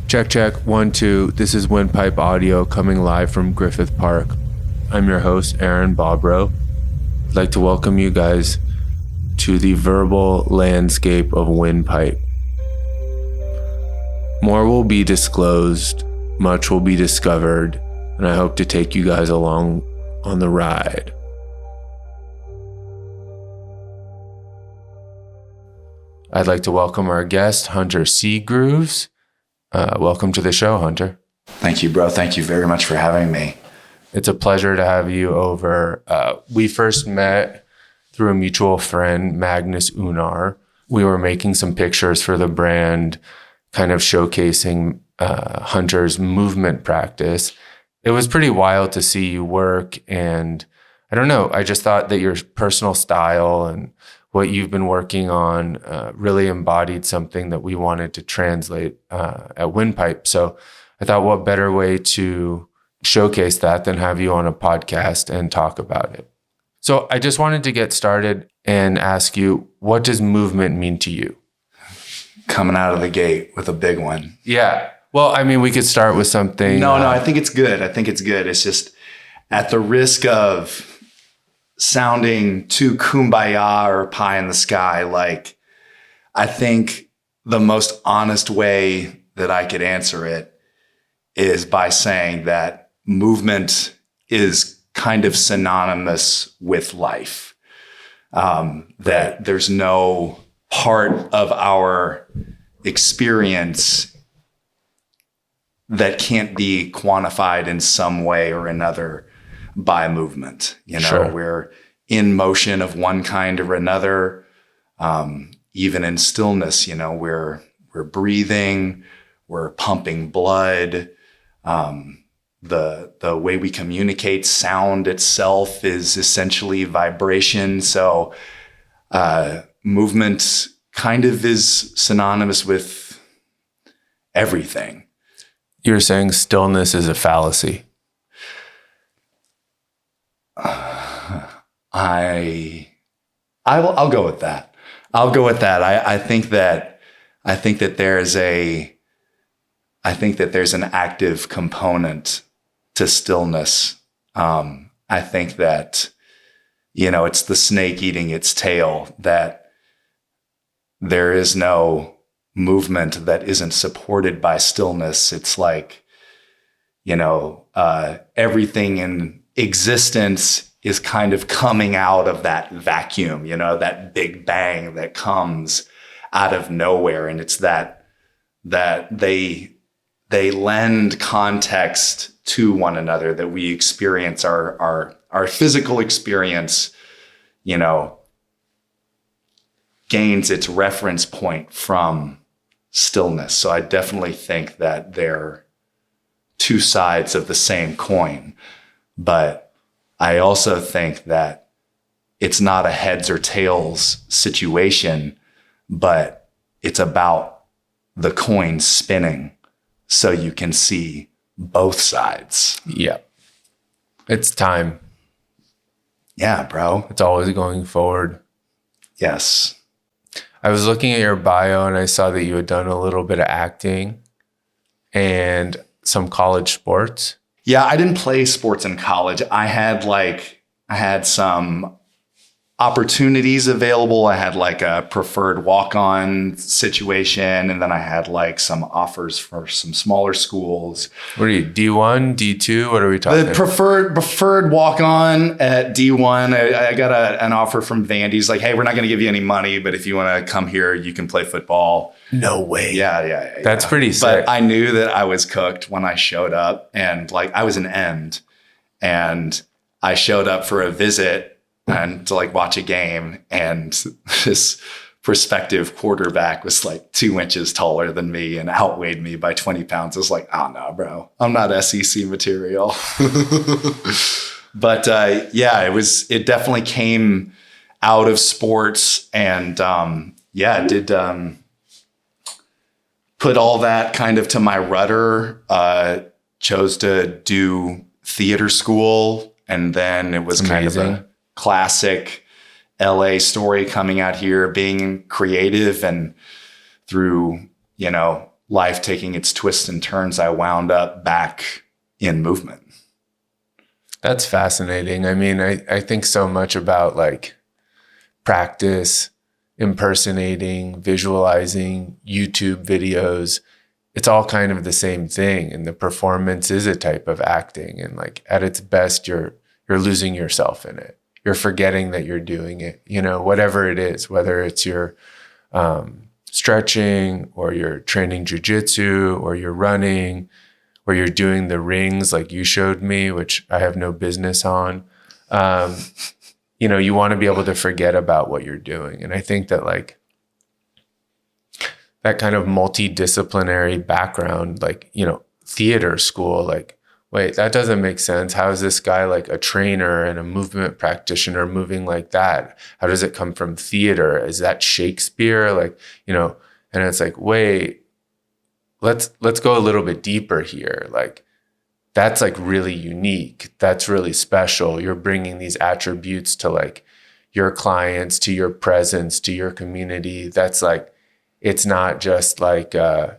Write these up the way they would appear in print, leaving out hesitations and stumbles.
Check, check, 1, 2. This is Windpipe Audio coming live from Griffith Park. I'm your host, Aaron Bobrow. I'd like to welcome you guys to the verbal landscape of Windpipe. More will be disclosed, much will be discovered, and I hope to take you guys along on the ride. I'd like to welcome our guest, Hunter Seagroves. Welcome to the show, Hunter. Thank you, bro. Thank you very much for having me. It's a pleasure to have you over. We first met through a mutual friend, Magnus Unar. We were making some pictures for the brand, kind of showcasing Hunter's movement practice. It was pretty wild to see you work, and I don't know, I just thought that your personal style and what you've been working on really embodied something that we wanted to translate at Windpipe. So I thought, what better way to showcase that than have you on a podcast and talk about it? So I just wanted to get started and ask you, what does movement mean to you? Coming out of the gate with a big one. Yeah. Well, I mean, we could start with something. No, I think it's good. It's just at the risk of sounding too kumbaya or pie in the sky. Like, I think the most honest way that I could answer it is by saying that movement is kind of synonymous with life. That there's no part of our experience that can't be quantified in some way or another by movement. Sure. We're in motion of one kind or another. Even in stillness, we're breathing, we're pumping blood. The way we communicate, sound itself is essentially vibration. So movement kind of is synonymous with everything. You're saying stillness is a fallacy. I'll go with that. I think that there's an active component to stillness. I think that, it's the snake eating its tail, that there is no movement that isn't supported by stillness. It's like, everything in existence is kind of coming out of that vacuum, that big bang that comes out of nowhere. And it's that they lend context to one another, that we experience our physical experience, gains its reference point from stillness. So I definitely think that they're two sides of the same coin. But I also think that it's not a heads or tails situation, but it's about the coin spinning so you can see both sides. Yeah. It's time. Yeah, bro. It's always going forward. Yes. I was looking at your bio and I saw that you had done a little bit of acting and some college sports. Yeah, I didn't play sports in college. I had some opportunities available. I had like a preferred walk-on situation, and then I had like some offers for some smaller schools. What are you, D1, D2? What are we talking? The preferred walk-on at D1. I got an offer from Vandy's, like, hey, we're not going to give you any money, but if you want to come here, you can play football. No way. Yeah. That's pretty sick. But I knew that I was cooked when I showed up, and like I was an end, and I showed up for a visit and to like watch a game, and this prospective quarterback was like 2 inches taller than me and outweighed me by 20 pounds. I was like, oh no, bro, I'm not SEC material. But it definitely came out of sports, and did put all that kind of to my rudder. Chose to do theater school, and then it was kind of a classic LA story coming out here, being creative, and through, life taking its twists and turns, I wound up back in movement. That's fascinating. I mean, I think so much about like practice, impersonating, visualizing, YouTube videos. It's all kind of the same thing. And the performance is a type of acting. And like at its best, you're losing yourself in it. You're forgetting that you're doing it, you know, whatever it is, whether it's your stretching or you're training jujitsu or you're running or you're doing the rings like you showed me, which I have no business on. You know, you want to be able to forget about what you're doing. And I think that like that kind of multidisciplinary background, like, you know, theater school, like, wait, that doesn't make sense. How is this guy like a trainer and a movement practitioner moving like that? How does it come from theater? Is that Shakespeare? Like, you know, and it's like, wait, let's go a little bit deeper here. Like, that's like really unique. That's really special. You're bringing these attributes to like your clients, to your presence, to your community. That's like, it's not just like,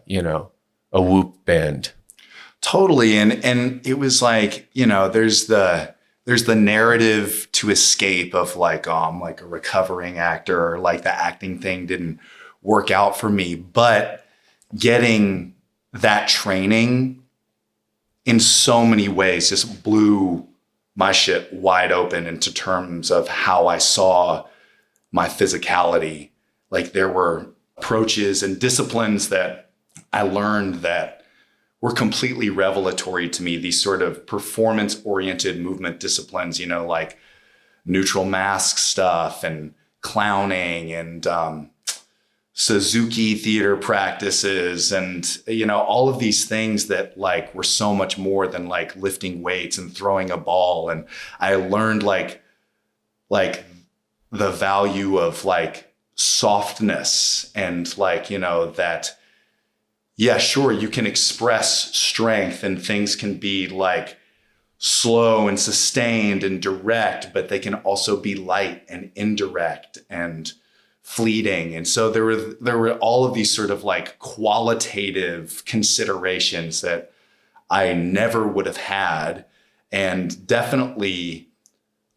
you know, a whoop band. Totally. And it was like, you know, there's the narrative to escape of like, I'm like a recovering actor, or like the acting thing didn't work out for me. But getting that training in so many ways just blew my shit wide open into terms of how I saw my physicality. Like there were approaches and disciplines that I learned that were completely revelatory to me. These sort of performance-oriented movement disciplines, you know, like neutral mask stuff and clowning and Suzuki theater practices and, you know, all of these things that like were so much more than like lifting weights and throwing a ball. And I learned like the value of like softness and like, you know, that, yeah, sure, you can express strength and things can be like slow and sustained and direct, but they can also be light and indirect and fleeting. And so there were all of these sort of like qualitative considerations that I never would have had, and definitely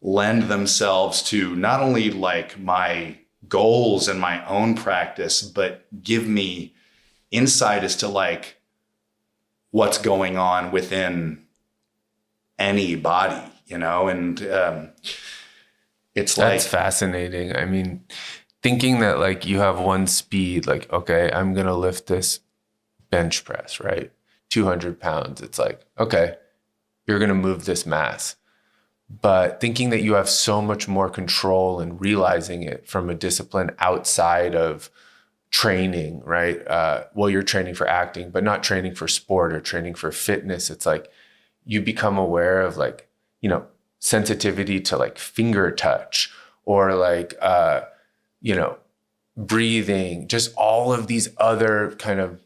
lend themselves to not only like my goals and my own practice, but give me insight as to like what's going on within any body, you know? And it's like, that's fascinating. I mean, thinking that like you have one speed, like, okay, I'm going to lift this bench press, right? 200 pounds. It's like, okay, you're going to move this mass. But thinking that you have so much more control and realizing it from a discipline outside of training, right? Well, you're training for acting, but not training for sport or training for fitness. It's like you become aware of like, you know, sensitivity to like finger touch or like, you know, breathing, just all of these other kind of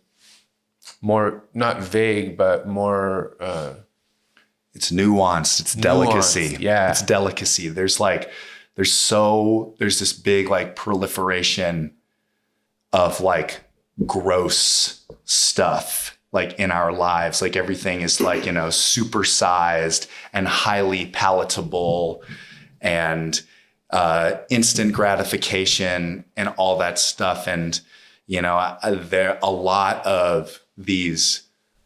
more, not vague, but more, it's nuanced, it's delicacy. Yeah. It's delicacy. There's this big like proliferation of like gross stuff like in our lives. Like everything is like, you know, supersized and highly palatable and instant gratification and all that stuff. And, you know, there a lot of these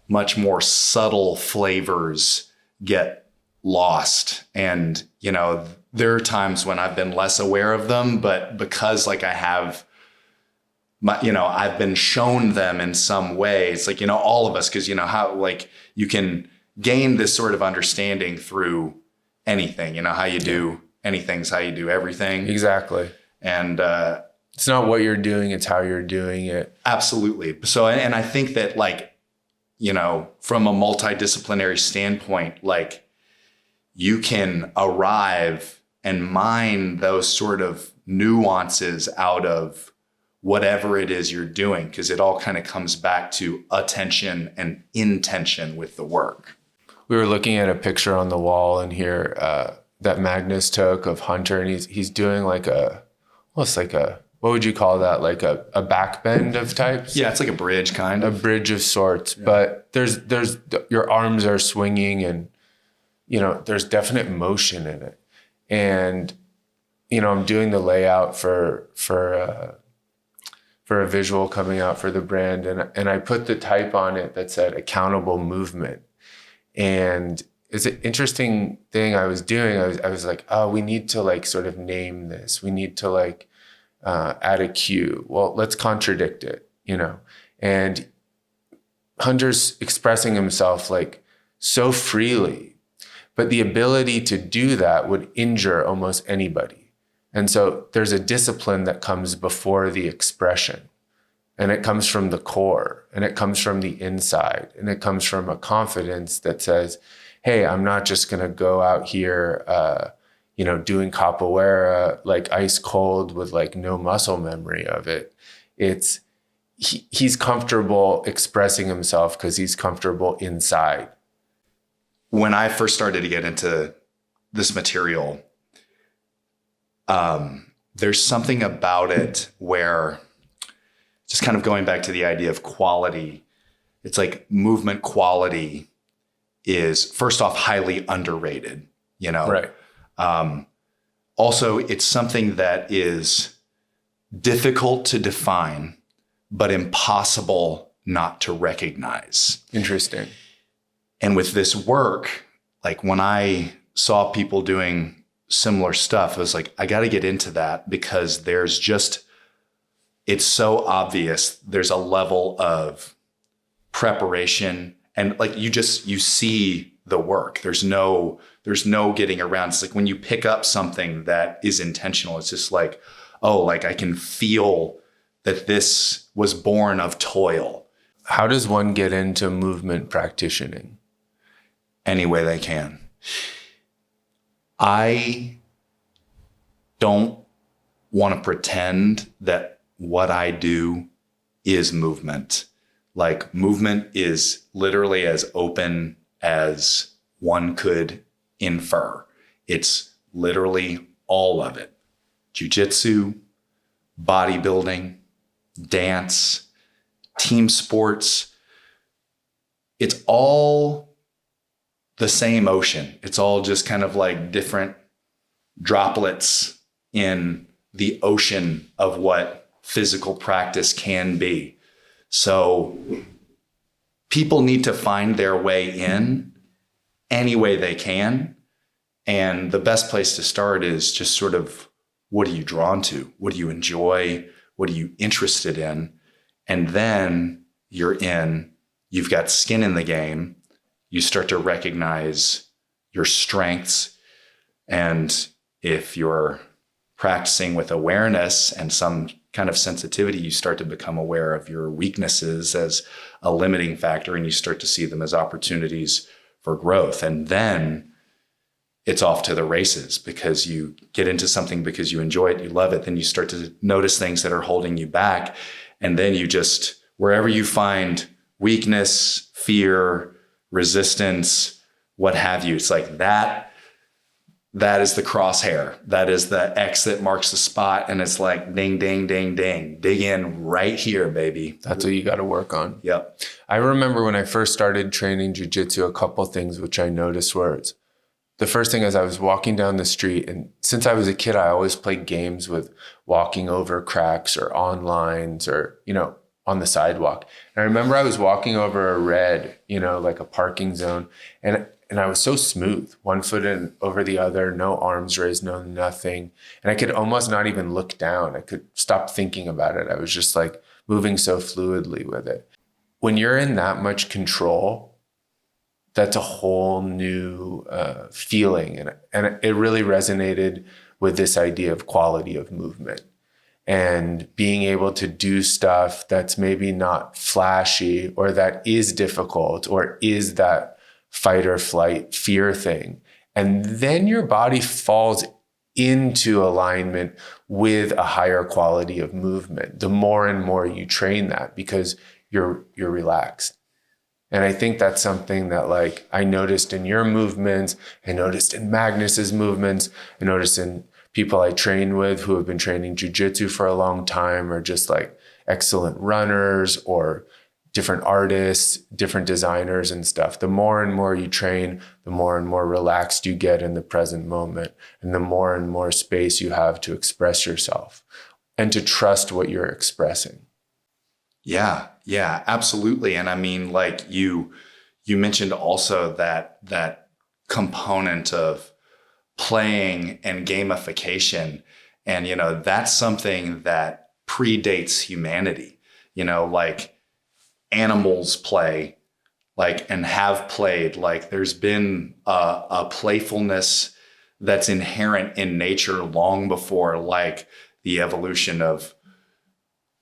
much more subtle flavors get lost. And, you know, there are times when I've been less aware of them, but because like I have you know, I've been shown them in some ways, like, you know, all of us, because, you know, how like you can gain this sort of understanding through anything, you know, how you do anything's how you do everything. Exactly. And it's not what you're doing, it's how you're doing it. Absolutely. So, and I think that like, you know, from a multidisciplinary standpoint, like you can arrive and mine those sort of nuances out of whatever it is you're doing, because it all kind of comes back to attention and intention with the work. We were looking at a picture on the wall in here that Magnus took of Hunter, and he's doing like almost like a what would you call that? Like a back bend of types? Yeah, it's like a bridge kind A of. bridge of sorts. Yeah. But there's your arms are swinging and, there's definite motion in it. And, I'm doing the layout for a visual coming out for the brand. And I put the type on it that said accountable movement. And it's an interesting thing I was doing. I was like, oh, we need to like sort of name this. We need to like add a cue. Well, let's contradict it, And Hunter's expressing himself like so freely, but the ability to do that would injure almost anybody. And so there's a discipline that comes before the expression, and it comes from the core, and it comes from the inside, and it comes from a confidence that says, hey, I'm not just going to go out here, doing capoeira, like ice cold with like no muscle memory of it. He's comfortable expressing himself because he's comfortable inside. When I first started to get into this material, there's something about it where, just kind of going back to the idea of quality, it's like movement quality is first off highly underrated, Right. Also, it's something that is difficult to define, but impossible not to recognize. Interesting. And with this work, like when I saw people doing similar stuff, I was like, I got to get into that because it's so obvious. There's a level of preparation and like you see the work. There's no getting around. It's like when you pick up something that is intentional, it's just like, oh, like I can feel that this was born of toil. How does one get into movement practitioning? Any way they can. I don't want to pretend that what I do is movement. Like movement is literally as open as one could infer. It's literally all of it. Jiu-jitsu, bodybuilding, dance, team sports. It's all the same ocean. It's all just kind of like different droplets in the ocean of what physical practice can be. So people need to find their way in any way they can. And the best place to start is just sort of, what are you drawn to? What do you enjoy? What are you interested in? And then you've got skin in the game. You start to recognize your strengths. And if you're practicing with awareness and some kind of sensitivity, you start to become aware of your weaknesses as a limiting factor, and you start to see them as opportunities for growth. And then it's off to the races because you get into something because you enjoy it, you love it. Then you start to notice things that are holding you back. And then you just, wherever you find weakness, fear, resistance, what have you, it's like that is the crosshair. That is the X that marks the spot. And it's like, ding, ding, ding, ding. Dig in right here, baby. That's what you got to work on. Yep. I remember when I first started training jiu-jitsu, a couple of things which I noticed were, the first thing is I was walking down the street, and since I was a kid, I always played games with walking over cracks or on lines or, on the sidewalk. And I remember I was walking over a red, like a parking zone, and I was so smooth, one foot in over the other, no arms raised, no nothing. And I could almost not even look down. I could stop thinking about it. I was just like moving so fluidly with it. When you're in that much control, that's a whole new feeling. And it really resonated with this idea of quality of movement and being able to do stuff that's maybe not flashy or that is difficult or is that fight or flight fear thing. And then your body falls into alignment with a higher quality of movement. The more and more you train that because you're relaxed. And I think that's something that like I noticed in your movements, I noticed in Magnus's movements, I noticed in people I train with who have been training jujitsu for a long time, or just like excellent runners or different artists, different designers and stuff. The more and more you train, the more and more relaxed you get in the present moment, and the more and more space you have to express yourself and to trust what you're expressing. Yeah, absolutely. And I mean, like you mentioned also that component of playing and gamification. And, that's something that predates humanity, like animals play, like, and have played, like there's been a playfulness that's inherent in nature long before like the evolution of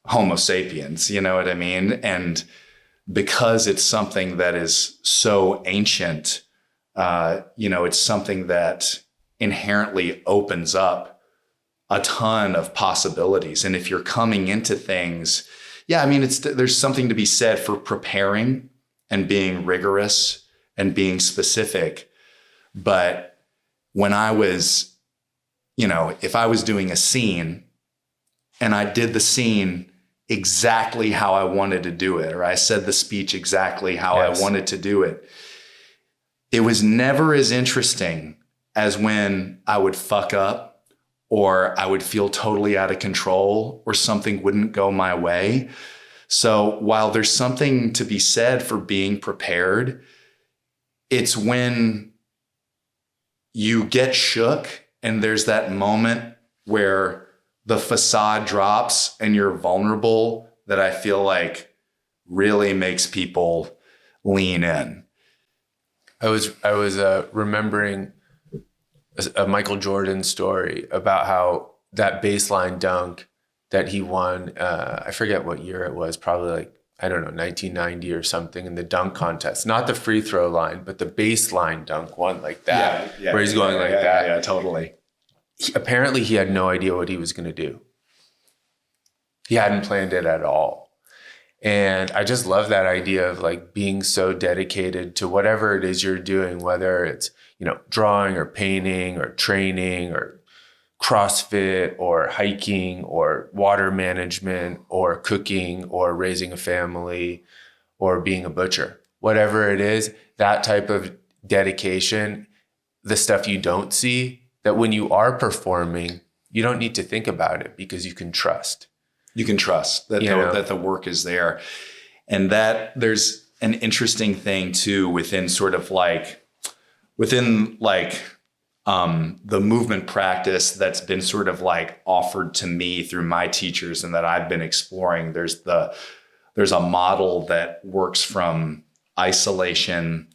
Homo sapiens, you know what I mean? And because it's something that is so ancient, it's something that inherently opens up a ton of possibilities. And if you're coming into things, there's something to be said for preparing and being rigorous and being specific. But when I was, if I was doing a scene and I did the scene exactly how I wanted to do it, or I said the speech exactly how I wanted to do it, it was never as interesting as when I would fuck up, or I would feel totally out of control, or something wouldn't go my way. So while there's something to be said for being prepared, it's when you get shook and there's that moment where the facade drops and you're vulnerable that I feel like really makes people lean in. I was remembering a Michael Jordan story about how that baseline dunk that he won, I forget what year it was, probably like, I don't know, 1990 or something, in the dunk contest, not the free throw line, but the baseline dunk one like that, where he's going like that. Yeah, totally. Apparently he had no idea what he was going to do. He hadn't planned it at all. And I just love that idea of like being so dedicated to whatever it is you're doing, whether it's, drawing or painting or training or CrossFit or hiking or water management or cooking or raising a family or being a butcher. Whatever it is, that type of dedication, the stuff you don't see, that when you are performing, you don't need to think about it because you can trust. You can trust that that the work is there. And that there's an interesting thing too within the movement practice that's been sort of like offered to me through my teachers and that I've been exploring. There's a model that works from isolation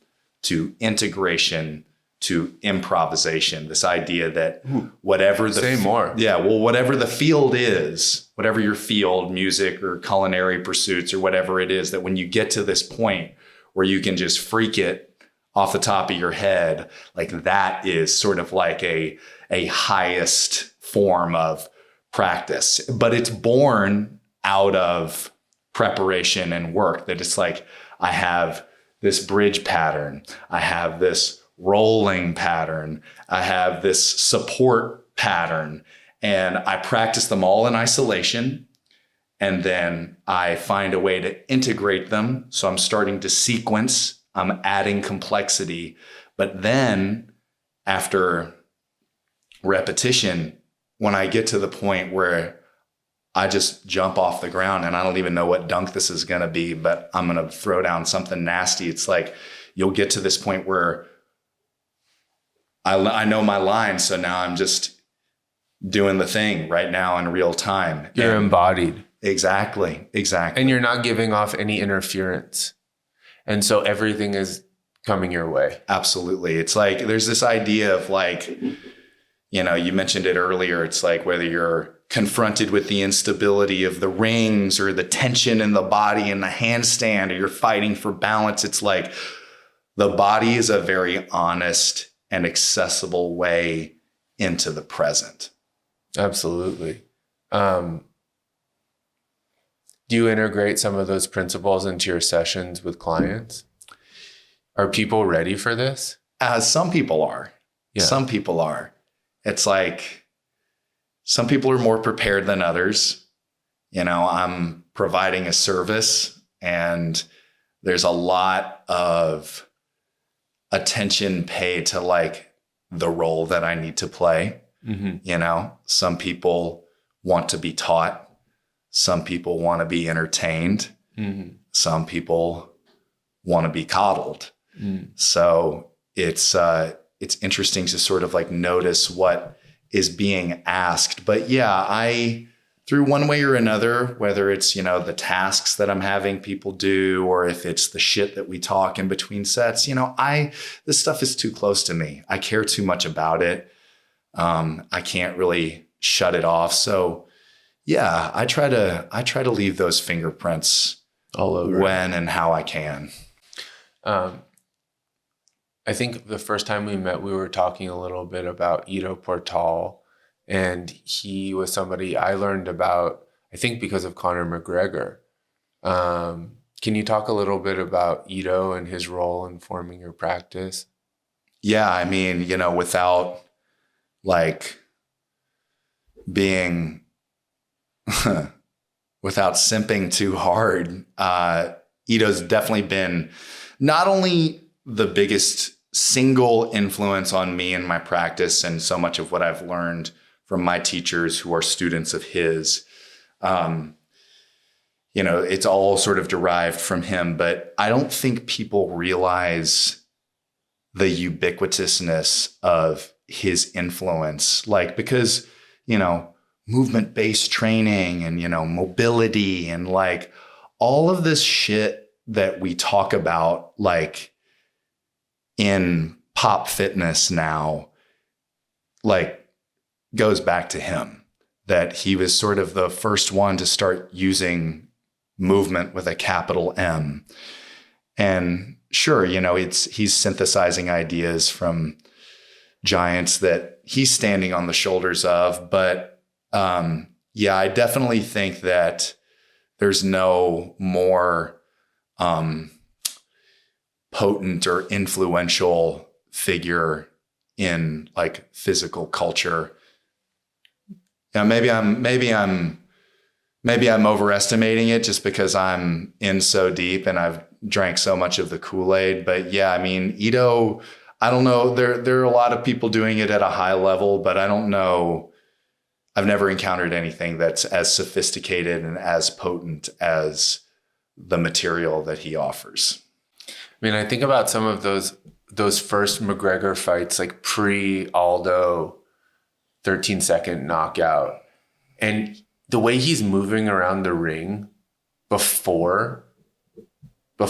to integration to improvisation. This idea that whatever the field is, whatever your field, music or culinary pursuits or whatever it is, that when you get to this point where you can just freak it off the top of your head, like that is sort of like a highest form of practice. But it's born out of preparation and work, that it's like, I have this bridge pattern, I have this rolling pattern, I have this support pattern, and I practice them all in isolation. And then I find a way to integrate them. So I'm starting to sequence, I'm adding complexity. But then after repetition, when I get to the point where I just jump off the ground and I don't even know what dunk this is going to be, but I'm going to throw down something nasty. It's like, you'll get to this point where I know my line. So now I'm just doing the thing right now in real time. You're embodied. Exactly. And you're not giving off any interference. And so everything is coming your way. Absolutely. It's like, there's this idea of like, you mentioned it earlier. It's like whether you're confronted with the instability of the rings or the tension in the body in the handstand, or you're fighting for balance. It's like the body is a very honest and accessible way into the present. Absolutely. Do you integrate some of those principles into your sessions with clients? Are people ready for this? Some people are. Yeah. Some people are. It's like, some people are more prepared than others. You know, I'm providing a service, and there's a lot of attention paid to like the role that I need to play. Mm-hmm. You know, some people want to be taught. Some people want to be entertained. Mm-hmm. Some people want to be coddled. Mm. So it's interesting to sort of like notice what is being asked. But yeah, through one way or another, whether it's, you know, the tasks that I'm having people do, or if it's the shit that we talk in between sets, you know, this stuff is too close to me. I care too much about it. I can't really shut it off. So yeah, I try to leave those fingerprints all over when and how I can. I think the first time we met, we were talking a little bit about Ido Portal, and he was somebody I learned about, I think because of Conor McGregor. Can you talk a little bit about Ido and his role in forming your practice? Yeah, I mean, you know, without like being, without simping too hard, Ido's definitely been not only the biggest single influence on me and my practice and so much of what I've learned from my teachers who are students of his. You know, it's all sort of derived from him, but I don't think people realize the ubiquitousness of his influence. Like, because, you know, movement-based training and, you know, mobility and like all of this shit that we talk about, like in pop fitness now, like goes back to him, that he was sort of the first one to start using movement with a capital M. And sure, you know, he's synthesizing ideas from giants that he's standing on the shoulders of. But yeah, I definitely think that there's no more potent or influential figure in like physical culture. Now, maybe I'm overestimating it just because I'm in so deep and I've drank so much of the Kool-Aid. But yeah, I mean, Ido, I don't know. There are a lot of people doing it at a high level, but I don't know. I've never encountered anything that's as sophisticated and as potent as the material that he offers. I mean, I think about some of those first McGregor fights, like pre-Aldo 13-second knockout. And the way he's moving around the ring before the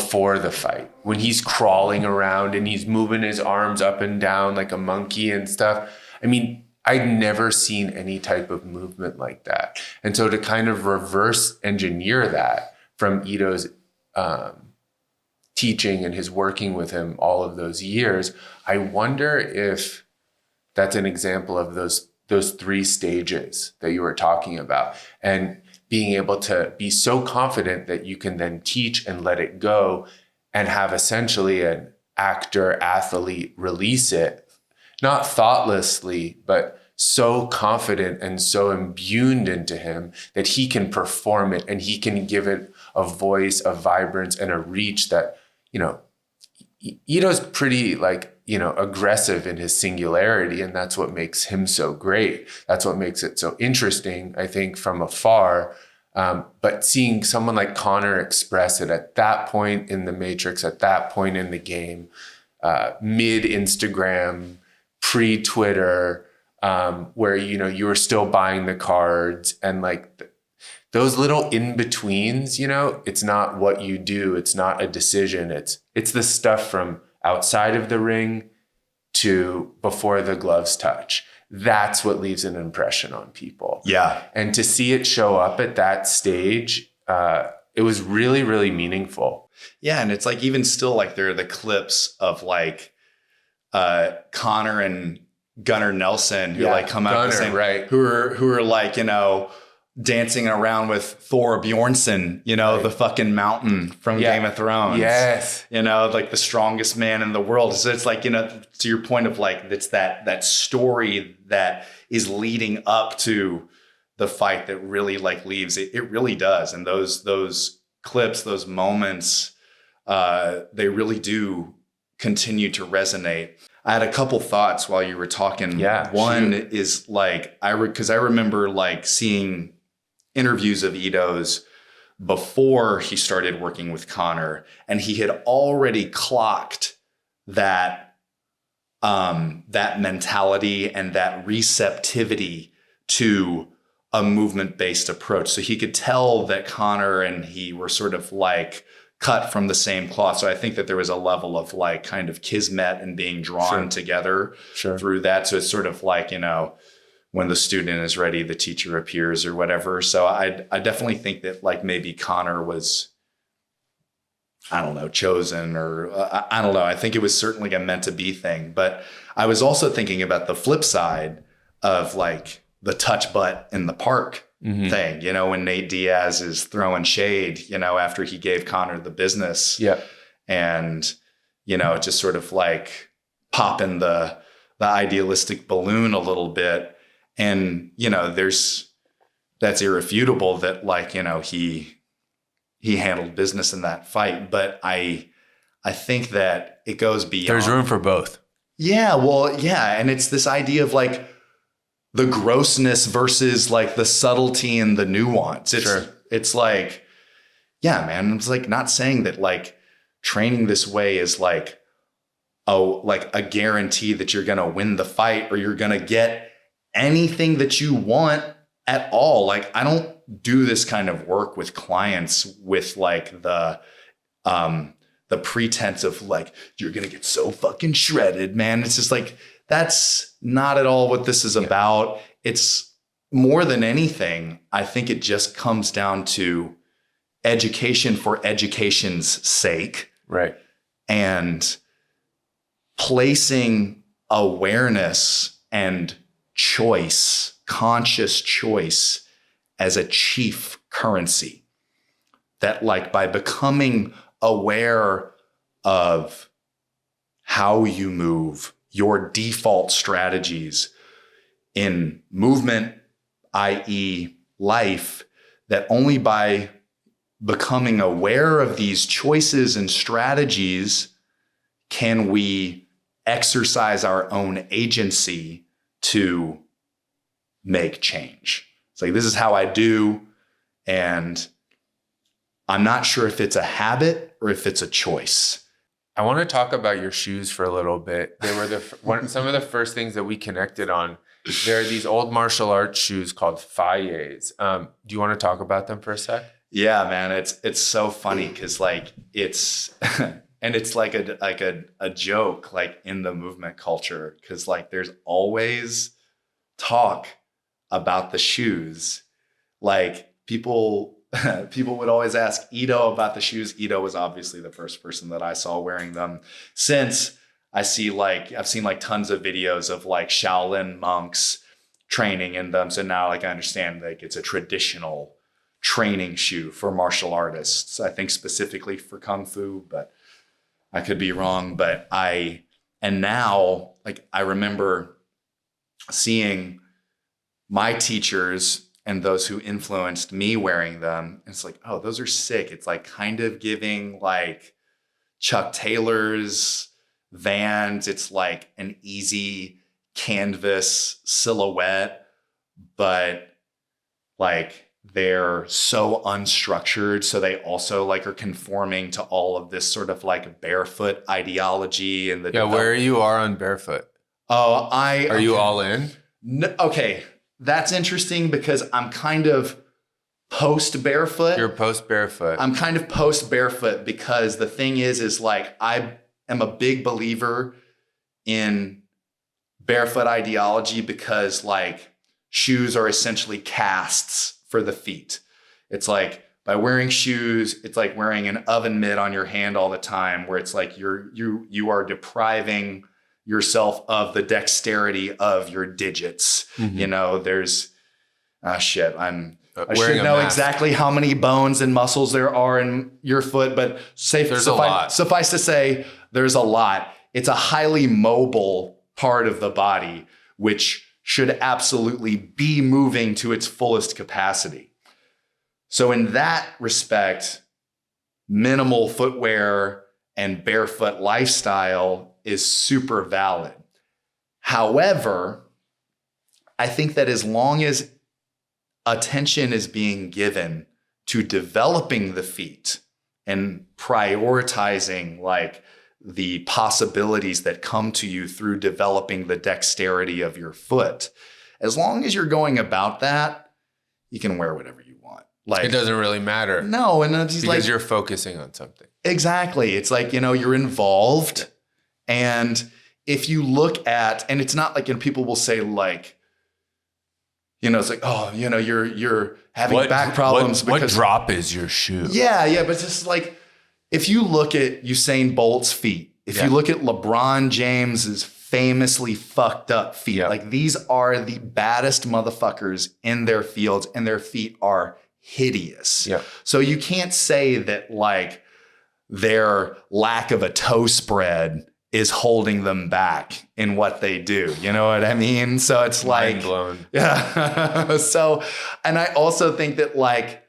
fight, when he's crawling around and he's moving his arms up and down like a monkey and stuff. I mean, I'd never seen any type of movement like that. And so to kind of reverse engineer that from Ido's teaching and his working with him all of those years, I wonder if that's an example of those three stages that you were talking about, and being able to be so confident that you can then teach and let it go and have essentially an actor athlete release it, not thoughtlessly, but so confident and so imbued into him that he can perform it and he can give it a voice, a vibrance, and a reach that, you know, Ido's pretty like, you know, aggressive in his singularity, and that's what makes him so great. That's what makes it so interesting, I think, from afar. But seeing someone like Conor express it at that point in the matrix, at that point in the game, mid-Instagram, pre-Twitter, where, you know, you were still buying the cards and like those little in-betweens, you know, it's not what you do. It's not a decision. It's the stuff from outside of the ring to before the gloves touch. That's what leaves an impression on people. Yeah. And to see it show up at that stage, it was really, really meaningful. Yeah. And it's like, even still, like there are the clips of like Conor and Gunnar Nelson who like come out the same, right? Who are like, you know, dancing around with Thor Bjornsson, you know, the fucking mountain from Game of Thrones. Yes. You know, like the strongest man in the world. So it's like, you know, to your point of like, it's that story that is leading up to the fight that really like leaves it. It really does. And those clips, those moments, they really do continue to resonate. I had a couple thoughts while you were talking. Yeah. One is like, because I remember like seeing interviews of Ito's before he started working with Connor, and he had already clocked that that mentality and that receptivity to a movement-based approach. So he could tell that Connor and he were sort of like cut from the same cloth. So I think that there was a level of like kind of kismet and being drawn together through that. So it's sort of like, you know, when the student is ready, the teacher appears or whatever. So I definitely think that like maybe Connor was, I don't know, chosen or I don't know. I think it was certainly a meant to be thing. But I was also thinking about the flip side of like the touch butt in the park thing, you know, when Nate Diaz is throwing shade, you know, after he gave Connor the business. Yeah. And, you know, just sort of like popping the idealistic balloon a little bit. And, you know, that's irrefutable that like, you know, he handled business in that fight. But I think that it goes beyond. There's room for both. Yeah. Well, yeah. And it's this idea of like the grossness versus like the subtlety and the nuance. It's like, yeah, man, it's like not saying that like training this way is like, like a guarantee that you're going to win the fight or you're going to get anything that you want at all. Like I don't do this kind of work with clients with like the pretense of like, you're going to get so fucking shredded, man. It's just like, that's not at all what this is about. It's more than anything. I think it just comes down to education for education's sake. Right. And placing awareness and choice, conscious choice as a chief currency. That like by becoming aware of how you move, your default strategies in movement, i.e. life, that only by becoming aware of these choices and strategies can we exercise our own agency to make change. It's like, this is how I do. And I'm not sure if it's a habit or if it's a choice. I want to talk about your shoes for a little bit. They were some of the first things that we connected on. There are these old martial arts shoes called Fayets. Do you want to talk about them for a sec? Yeah, man. It's so funny because like it's and it's like a joke like in the movement culture because like there's always talk about the shoes. Like people would always ask Ito about the shoes. Ito was obviously the first person that I saw wearing them. Since I've seen like tons of videos of like Shaolin monks training in them. So now like I understand like it's a traditional training shoe for martial artists. I think specifically for Kung Fu, but I could be wrong. But now like I remember seeing my teachers and those who influenced me wearing them. It's like, oh, those are sick. It's like kind of giving like Chuck Taylor's Vans. It's like an easy canvas silhouette, but like they're so unstructured. So they also like are conforming to all of this sort of like barefoot ideology and where you are on barefoot. Oh, are you all in? No, okay. That's interesting because I'm kind of post barefoot. You're post barefoot. I'm kind of post barefoot because the thing is like I am a big believer in barefoot ideology because like shoes are essentially casts for the feet. It's like by wearing shoes, it's like wearing an oven mitt on your hand all the time where it's like you are depriving yourself of the dexterity of your digits. Mm-hmm. You know, there's shit. I'm I should know exactly how many bones and muscles there are in your foot, but suffice to say, there's a lot. It's a highly mobile part of the body, which should absolutely be moving to its fullest capacity. So in that respect, minimal footwear and barefoot lifestyle is super valid. However, I think that as long as attention is being given to developing the feet and prioritizing like the possibilities that come to you through developing the dexterity of your foot, as long as you're going about that, you can wear whatever you want. Like, it doesn't really matter. No, and it's because like, you're focusing on something. Exactly. It's like, you're involved. And if you look at, and it's not like, and people will say like, it's like, oh, you're having back problems. What drop is your shoe? Yeah. But it's just like, if you look at Usain Bolt's feet, if you look at LeBron James's famously fucked up feet, like these are the baddest motherfuckers in their fields and their feet are hideous. Yeah. So you can't say that like their lack of a toe spread is holding them back in what they do. You know what I mean? So it's like, mind blown. Yeah. So, and I also think that like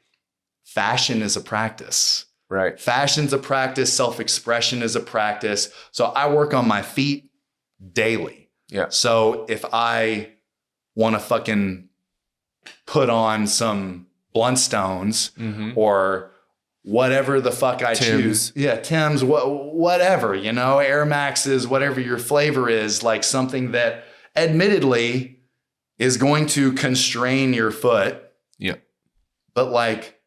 fashion is a practice. Right. Fashion's a practice. Self-expression is a practice. So I work on my feet daily. Yeah. So if I want to fucking put on some Bluntstones or whatever the fuck I choose. Yeah, Tim's, whatever, Air Maxes, whatever your flavor is, like something that admittedly is going to constrain your foot. Yeah. But like,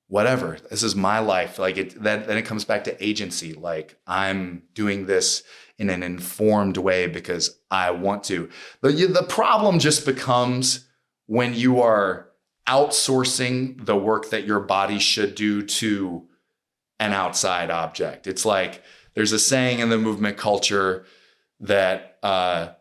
whatever, this is my life. Like then it comes back to agency. Like I'm doing this in an informed way because I want to. But the problem just becomes when you are outsourcing the work that your body should do to an outside object. It's like there's a saying in the movement culture that the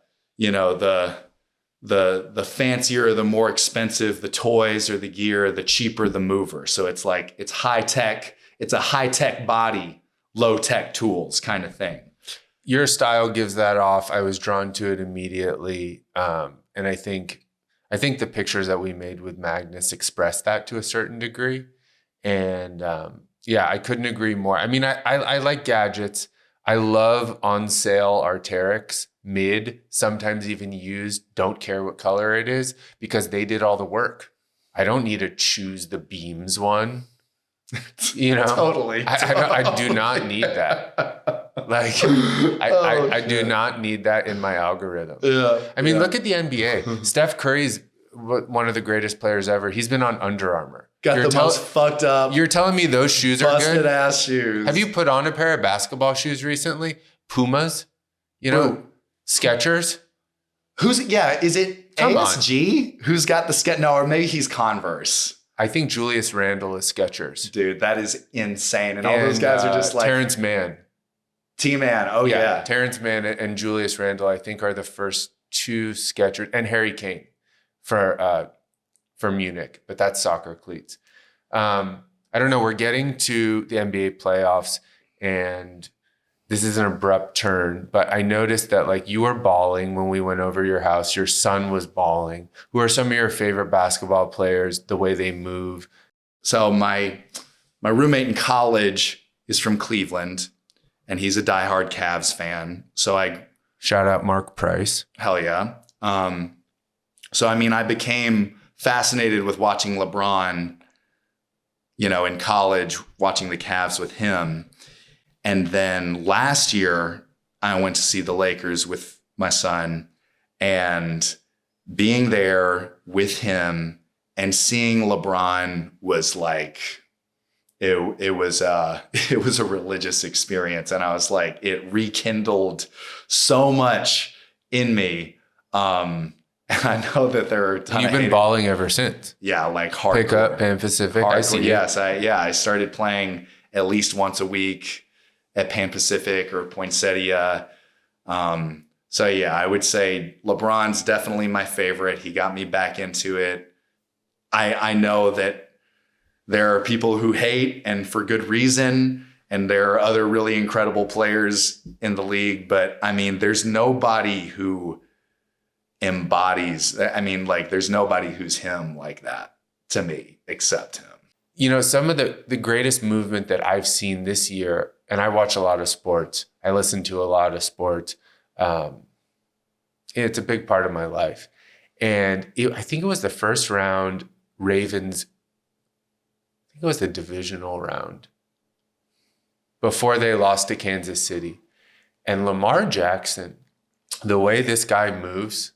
fancier, the more expensive the toys or the gear, the cheaper the mover. So it's like it's high tech. It's a high tech body, low tech tools kind of thing. Your style gives that off. I was drawn to it immediately, and I think the pictures that we made with Magnus express that to a certain degree. And I couldn't agree more. I mean, I like gadgets. I love on sale Arc'teryx, mid, sometimes even used, don't care what color it is, because they did all the work. I don't need to choose the Beams one. Totally. I do not need that. Like, I do not need that in my algorithm. Yeah. I mean, look at the NBA. Steph Curry's one of the greatest players ever. He's been on Under Armour. Got the most fucked up. You're telling me those shoes are good? Busted ass shoes. Have you put on a pair of basketball shoes recently? Pumas? Skechers? Is it ASG? Who's got the Skechers? No, or maybe he's Converse. I think Julius Randle is Skechers. Dude, that is insane. And all those guys are just like... Terrence Mann. T-Man. Oh, yeah. Terrence Mann and Julius Randle, I think, are the first two Skechers. And Harry Kane for Munich. But that's soccer cleats. I don't know. We're getting to the NBA playoffs. And this is an abrupt turn. But I noticed that like you were bawling when we went over your house. Your son was bawling. Who are some of your favorite basketball players, the way they move? So my roommate in college is from Cleveland, and he's a diehard Cavs fan. So shout out Mark Price. Hell yeah. So I mean, I became fascinated with watching LeBron, in college, watching the Cavs with him. And then last year, I went to see the Lakers with my son, and being there with him and seeing LeBron was like, it was a religious experience. And I was like, it rekindled so much in me. And I know that there are a ton You've been balling ever since. Yeah, like hardcore. Pick up Pan Pacific. Hardcore, I see. Yes, I started playing at least once a week at Pan Pacific or Poinsettia. So yeah, I would say LeBron's definitely my favorite. He got me back into it. I know that there are people who hate, and for good reason, and there are other really incredible players in the league. But I mean, there's nobody who embodies, I mean, like there's nobody who's him like that to me, except him. You know, some of the greatest movement that I've seen this year, and I watch a lot of sports, I listen to a lot of sports. It's a big part of my life. And I think it was the first round, Ravens, I think it was the divisional round, before they lost to Kansas City. And Lamar Jackson, the way this guy moves,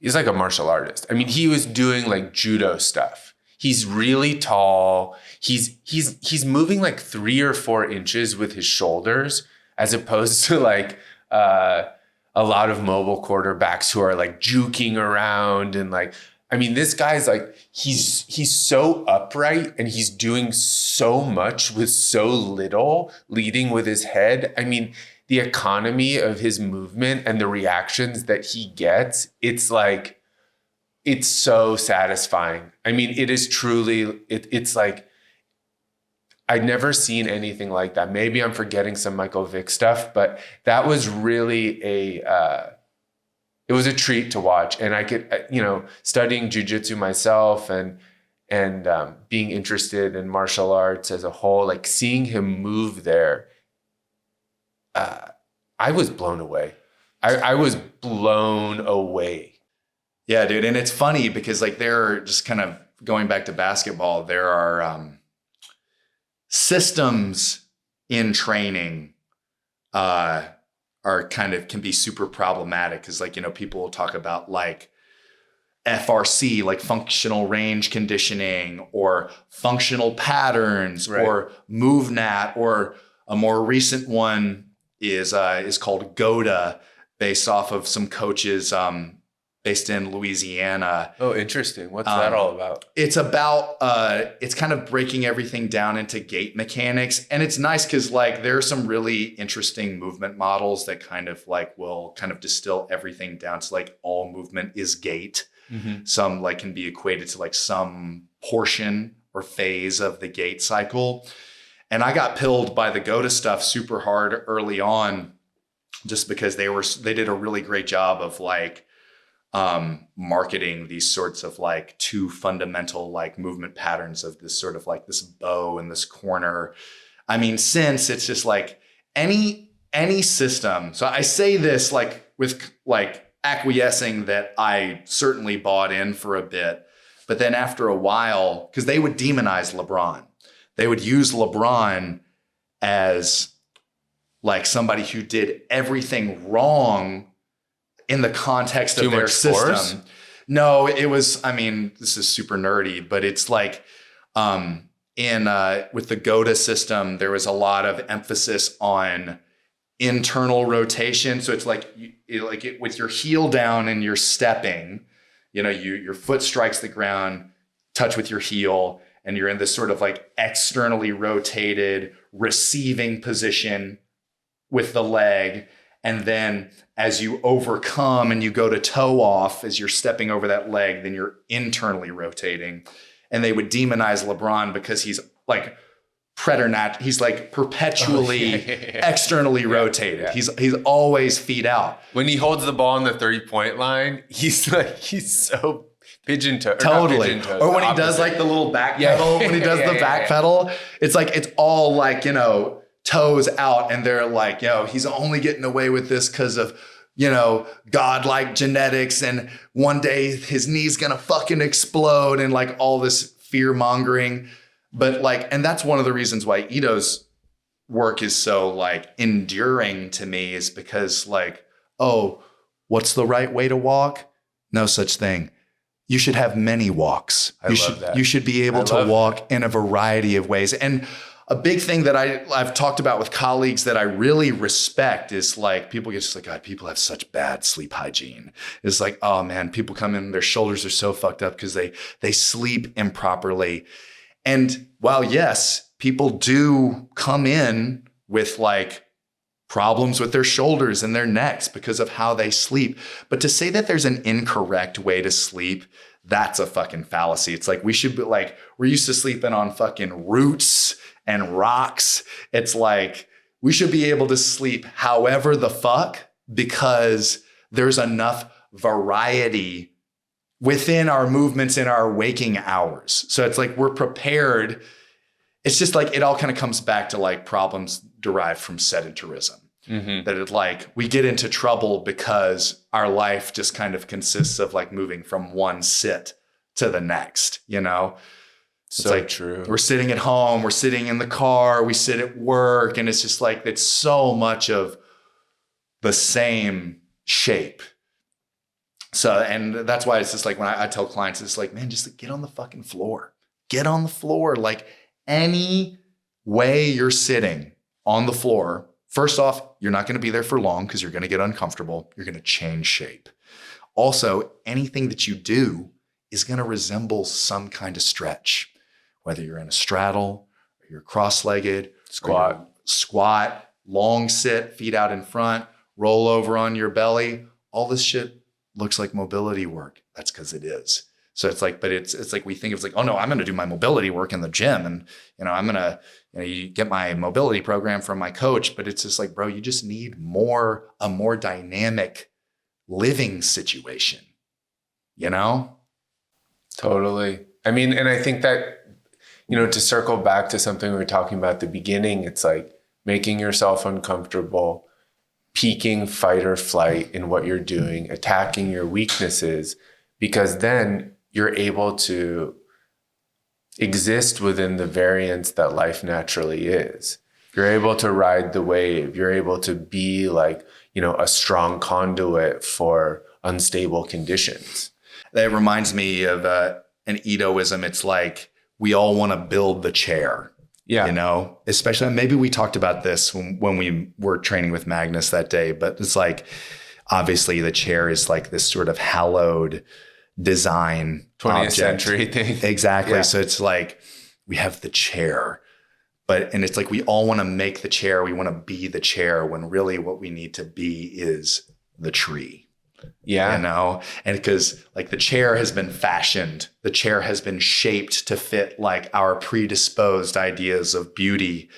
he's like a martial artist. I mean, he was doing like judo stuff. He's really tall. He's moving like 3 or 4 inches with his shoulders, as opposed to like a lot of mobile quarterbacks who are like juking around and like, I mean, this guy's like, he's so upright and he's doing so much with so little, leading with his head. I mean, the economy of his movement and the reactions that he gets, it's like, it's so satisfying. I mean, it is truly, it's like, I'd never seen anything like that. Maybe I'm forgetting some Michael Vick stuff, but that was really it was a treat to watch. And I could, you know, studying jujitsu myself and being interested in martial arts as a whole, like seeing him move there, I was blown away. I was blown away. Yeah, dude. And it's funny because like there are, just kind of going back to basketball, there are systems in training are kind of can be super problematic because like, you know, people will talk about like FRC, like functional range conditioning or functional patterns, right, or MoveNat, or a more recent one is called GOTA, based off of some coaches based in Louisiana. Oh, interesting. What's that all about? It's about, it's kind of breaking everything down into gait mechanics. And it's nice because like there are some really interesting movement models that kind of like will kind of distill everything down to like all movement is gait. Mm-hmm. Some like can be equated to like some portion or phase of the gait cycle. And I got pilled by the GOTA stuff super hard early on, just because they did a really great job of like marketing these sorts of like 2 fundamental like movement patterns of this sort of like this bow and this corner. I mean, since it's just like any system. So I say this like with like acquiescing that I certainly bought in for a bit, but then after a while, because they would demonize LeBron. They would use LeBron as like somebody who did everything wrong in the context of their system. No, it was, I mean, this is super nerdy, but it's like with the GOTA system, there was a lot of emphasis on internal rotation. So it's like, with your heel down and you're stepping, you know, your foot strikes the ground, touch with your heel, and you're in this sort of like externally rotated receiving position with the leg. And then as you overcome and you go to toe off, as you're stepping over that leg, then you're internally rotating. And they would demonize LeBron because he's like preternat. He's like perpetually externally rotated. Yeah. He's always feet out. When he holds the ball on the 3-point line, he's so pigeon-toed. Totally. Or when he does like the little back pedal, when he does the back pedal, it's like, it's all like, you know, toes out. And they're like, yo, he's only getting away with this because of, you know, godlike genetics. And one day his knee's going to fucking explode and like all this fear mongering. But like, and that's one of the reasons why Ito's work is so like enduring to me, is because like, oh, what's the right way to walk? No such thing. You should have many walks. You should be able to walk in a variety of ways. And a big thing that I've talked about with colleagues that I really respect is like, people get just like, God, people have such bad sleep hygiene. It's like, oh man, people come in, their shoulders are so fucked up because they sleep improperly. And while yes, people do come in with like problems with their shoulders and their necks because of how they sleep, but to say that there's an incorrect way to sleep, that's a fucking fallacy. It's like we should be like, we're used to sleeping on fucking roots and rocks. It's like we should be able to sleep however the fuck, because there's enough variety within our movements in our waking hours. So it's like we're prepared. It's just like it all kind of comes back to like problems derived from sedentarism. That it like we get into trouble because our life just kind of consists of like moving from one sit to the next, you know? It's So like true. we're sitting at home, we're sitting in the car, we sit at work, and it's just like it's so much of the same shape. So, and that's why it's just like when I tell clients, it's like, man, just like, get on the fucking floor. Get on the floor. Like any way you're sitting on the floor, first off, you're not going to be there for long because you're going to get uncomfortable. You're going to change shape. Also, anything that you do is going to resemble some kind of stretch, whether you're in a straddle or you're cross-legged, squat, long sit, feet out in front, roll over on your belly. All this shit looks like mobility work. That's because it is. So it's like, but it's like we think it's like, oh no, I'm going to do my mobility work in the gym, and I'm going to you get my mobility program from my coach. But it's just like, bro, you just need a more dynamic living situation. Totally. I mean, and I think that, to circle back to something we were talking about at the beginning, it's like making yourself uncomfortable, peaking fight or flight in what you're doing, attacking your weaknesses, because then you're able to exist within the variance that life naturally is. You're able to ride the wave. You're able to be like, a strong conduit for unstable conditions. That reminds me of an Edoism. It's like we all want to build the chair. Yeah. Especially maybe we talked about this when we were training with Magnus that day, but it's like, obviously the chair is like this sort of hallowed design 20th object. century thing. Exactly. Yeah. So it's like we have the chair, and it's like we all want to make the chair. We want to be the chair when really what we need to be is the tree. Yeah. And because like the chair has been fashioned, the chair has been shaped to fit like our predisposed ideas of beauty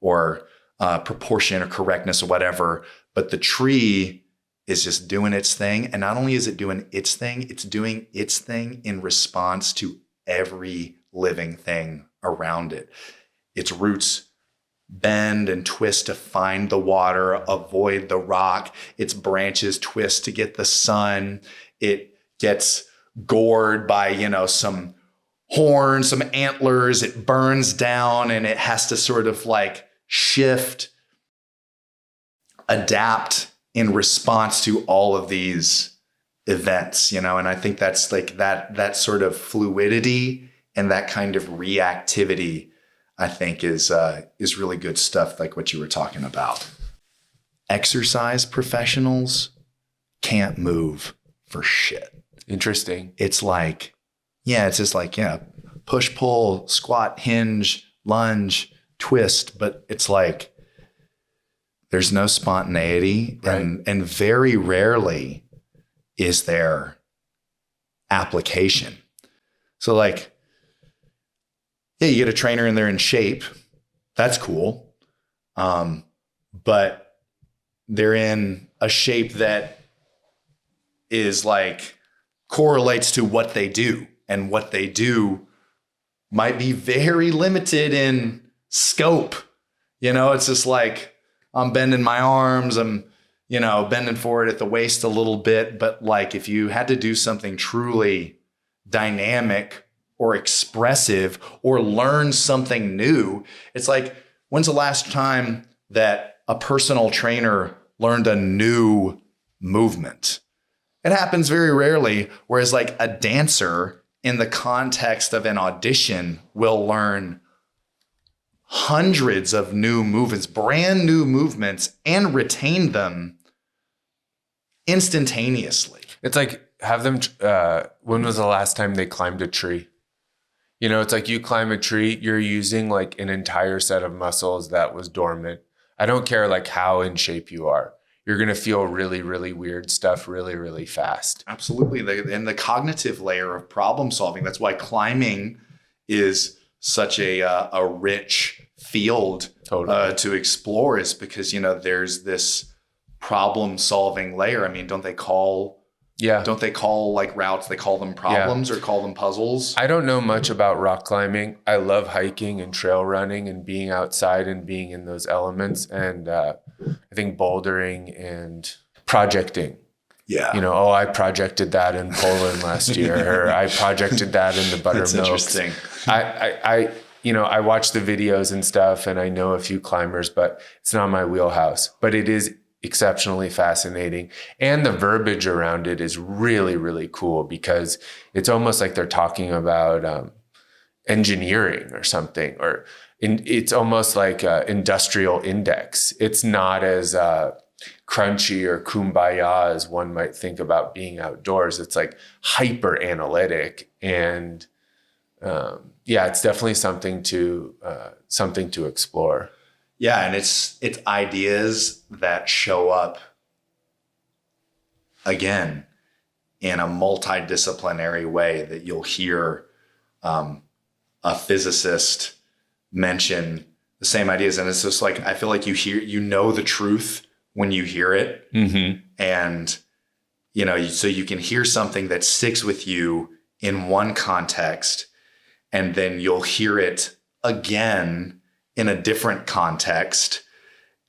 or proportion or correctness or whatever. But the tree is just doing its thing. And not only is it doing its thing, it's doing its thing in response to every living thing around it. Its roots bend and twist to find the water, avoid the rock. Its branches twist to get the sun. It gets gored by, some horns, some antlers. It burns down and it has to sort of like shift, adapt in response to all of these events, and I think that's like that sort of fluidity and that kind of reactivity, I think is really good stuff, like what you were talking about. Exercise professionals can't move for shit. Interesting. It's like, it's just like, push, pull, squat, hinge, lunge, twist. But it's like, there's no spontaneity, right. and very rarely is there application. So like, you get a trainer in there in shape. That's cool. But they're in a shape that is like correlates to what they do, and what they do might be very limited in scope. It's just like, I'm bending my arms, I'm, bending forward at the waist a little bit. But like, if you had to do something truly dynamic or expressive or learn something new, it's like, when's the last time that a personal trainer learned a new movement? It happens very rarely. Whereas like a dancer in the context of an audition will learn hundreds of new movements, brand new movements, and retain them instantaneously. It's like, have them, when was the last time they climbed a tree? It's like you climb a tree, you're using like an entire set of muscles that was dormant. I don't care like how in shape you are. you're going to feel really, really weird stuff really, really fast. Absolutely. And the cognitive layer of problem solving. That's why climbing is such a rich field to explore, is because, there's this problem solving layer. I mean, don't they call like routes, they call them problems or call them puzzles? I don't know much about rock climbing. I love hiking and trail running and being outside and being in those elements. And I think bouldering and projecting. Yeah. I projected that in Poland last year, or I projected that in the buttermilk. That's interesting. I watch the videos and stuff, and I know a few climbers, but it's not my wheelhouse. But it is exceptionally fascinating. And the verbiage around it is really, really cool, because it's almost like they're talking about engineering or something, or it's almost like industrial index. It's not as crunchy or kumbaya as one might think about being outdoors. It's like hyper analytic, and it's definitely something to explore. Yeah, and it's ideas that show up again in a multidisciplinary way, that you'll hear a physicist mention the same ideas, and it's just like, I feel like you know the truth when you hear it, and so you can hear something that sticks with you in one context, and then you'll hear it again in a different context.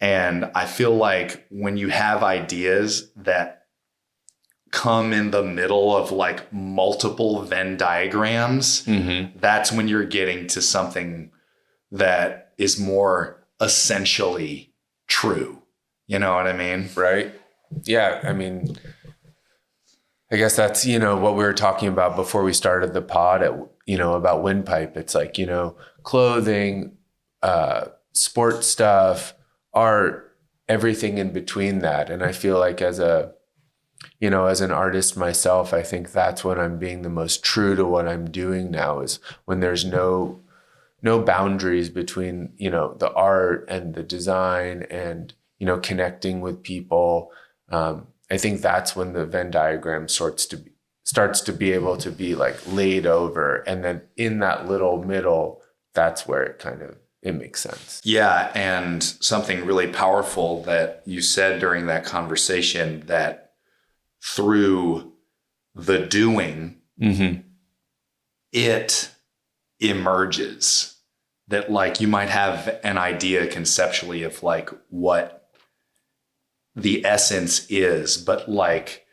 And I feel like when you have ideas that come in the middle of like multiple Venn diagrams, that's when you're getting to something that is more essentially true. You know what I mean? Right. Yeah. I mean, I guess that's, what we were talking about before we started the pod about Windpipe. It's like, clothing, sport stuff, art, everything in between that. And I feel like as an artist myself, I think that's when I'm being the most true to what I'm doing now, is when there's no boundaries between, the art and the design and, connecting with people. I think that's when the Venn diagram starts to be able to be like laid over. And then in that little middle, that's where it makes sense. Yeah. And something really powerful that you said during that conversation, that through the doing, it emerges. That like you might have an idea conceptually of like what the essence is, but like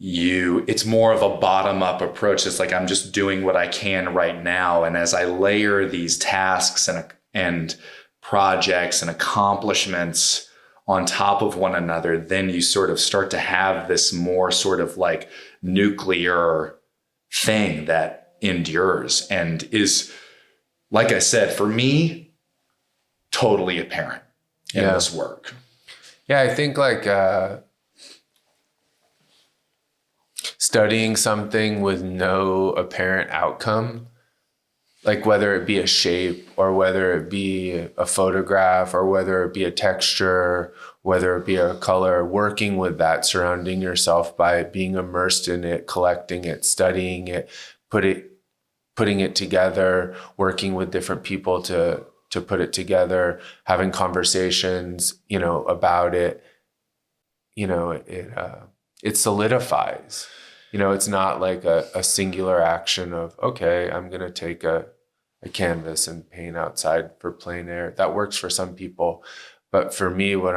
it's more of a bottom up approach. It's like, I'm just doing what I can right now. And as I layer these tasks and projects and accomplishments on top of one another, then you sort of start to have this more sort of like nuclear thing that endures and is, like I said, for me, totally apparent in this work. Yeah, I think like studying something with no apparent outcome, like whether it be a shape or whether it be a photograph or whether it be a texture, whether it be a color, working with that, surrounding yourself by it, being immersed in it, collecting it, studying it, putting it together, working with different people to put it together, having conversations, about it, it solidifies. It's not like a singular action of, okay, I'm going to take a canvas and paint outside for plein air. That works for some people. But for me, what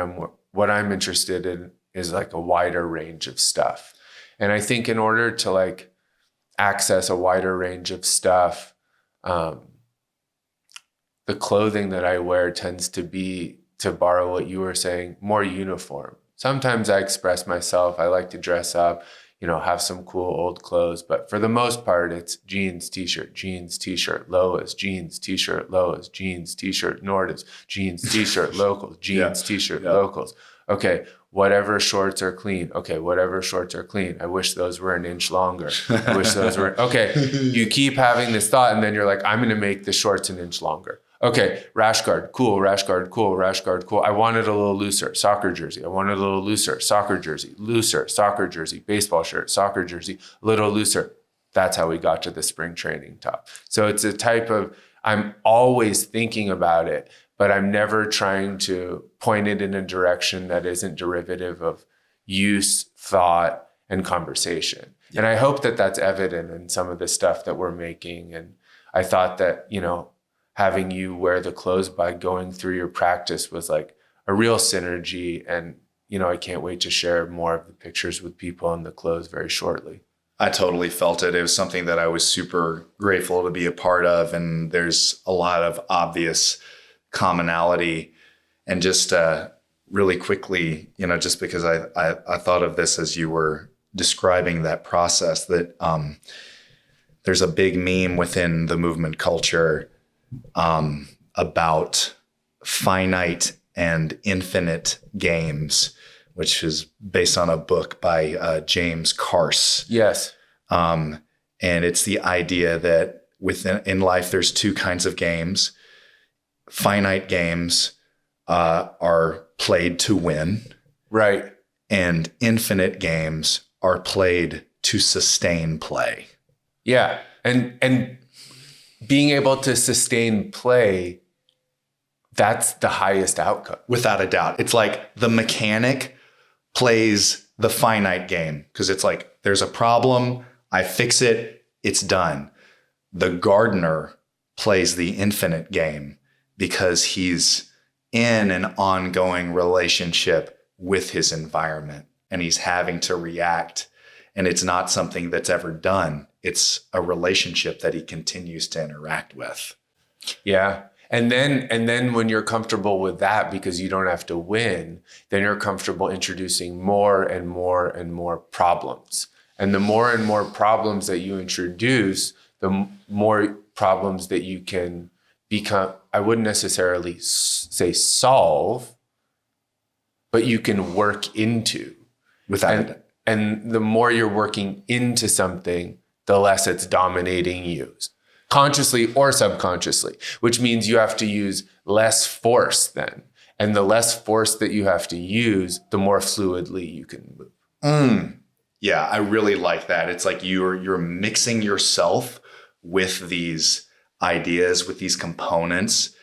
I'm interested in is like a wider range of stuff. And I think in order to like access a wider range of stuff, the clothing that I wear tends to be, to borrow what you were saying, more uniform. Sometimes I express myself. I like to dress up, have some cool old clothes. But for the most part, it's jeans, t-shirt, Loas, jeans, t-shirt, Loas, jeans, t-shirt, Nordas, jeans, t-shirt, locals, jeans, t-shirt, locals. Okay, whatever shorts are clean. Okay, whatever shorts are clean. I wish those were an inch longer. I wish those were, okay. You keep having this thought and then you're like, I'm going to make the shorts an inch longer. Okay, rash guard, cool, rash guard, cool, rash guard, cool. I wanted a little looser, soccer jersey. I wanted a little looser, soccer jersey, looser, soccer jersey, baseball shirt, soccer jersey, a little looser. That's how we got to the spring training top. So it's a type of, I'm always thinking about it, but I'm never trying to point it in a direction that isn't derivative of use, thought, and conversation. Yeah. And I hope that that's evident in some of the stuff that we're making. And I thought that, having you wear the clothes by going through your practice was like a real synergy. And, I can't wait to share more of the pictures with people in the clothes very shortly. I totally felt it. It was something that I was super grateful to be a part of. And there's a lot of obvious commonality. And just really quickly, just because I thought of this as you were describing that process, that there's a big meme within the movement culture about finite and infinite games, which is based on a book by James Carse. Yes. And it's the idea that in life, there's two kinds of games. Finite games are played to win. Right. And infinite games are played to sustain play. Yeah. And being able to sustain play, that's the highest outcome. Without a doubt. It's like the mechanic plays the finite game because it's like, there's a problem, I fix it, it's done. The gardener plays the infinite game because he's in an ongoing relationship with his environment and he's having to react. And it's not something that's ever done. It's a relationship that he continues to interact with. Yeah. And then when you're comfortable with that, because you don't have to win, then you're comfortable introducing more and more and more problems. And the more and more problems that you introduce, the more problems that you can become, I wouldn't necessarily say solve, but you can work into. And the more you're working into something, the less it's dominating you, consciously or subconsciously, which means you have to use less force then. And the less force that you have to use, the more fluidly you can move. Yeah, I really like that. It's like you're mixing yourself with these ideas, with these components,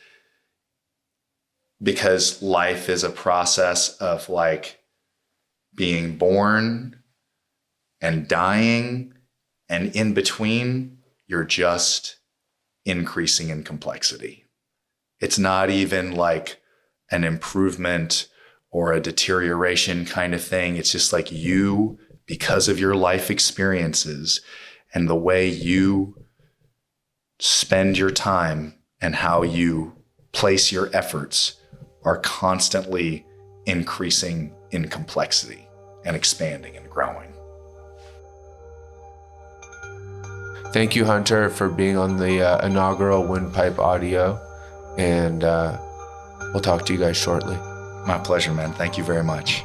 because life is a process of like being born and dying, and in between, you're just increasing in complexity. It's not even like an improvement or a deterioration kind of thing. It's just like you, because of your life experiences and the way you spend your time and how you place your efforts, are constantly increasing in complexity and expanding and growing. Thank you, Hunter, for being on the inaugural Windpipe audio. And we'll talk to you guys shortly. My pleasure, man. Thank you very much.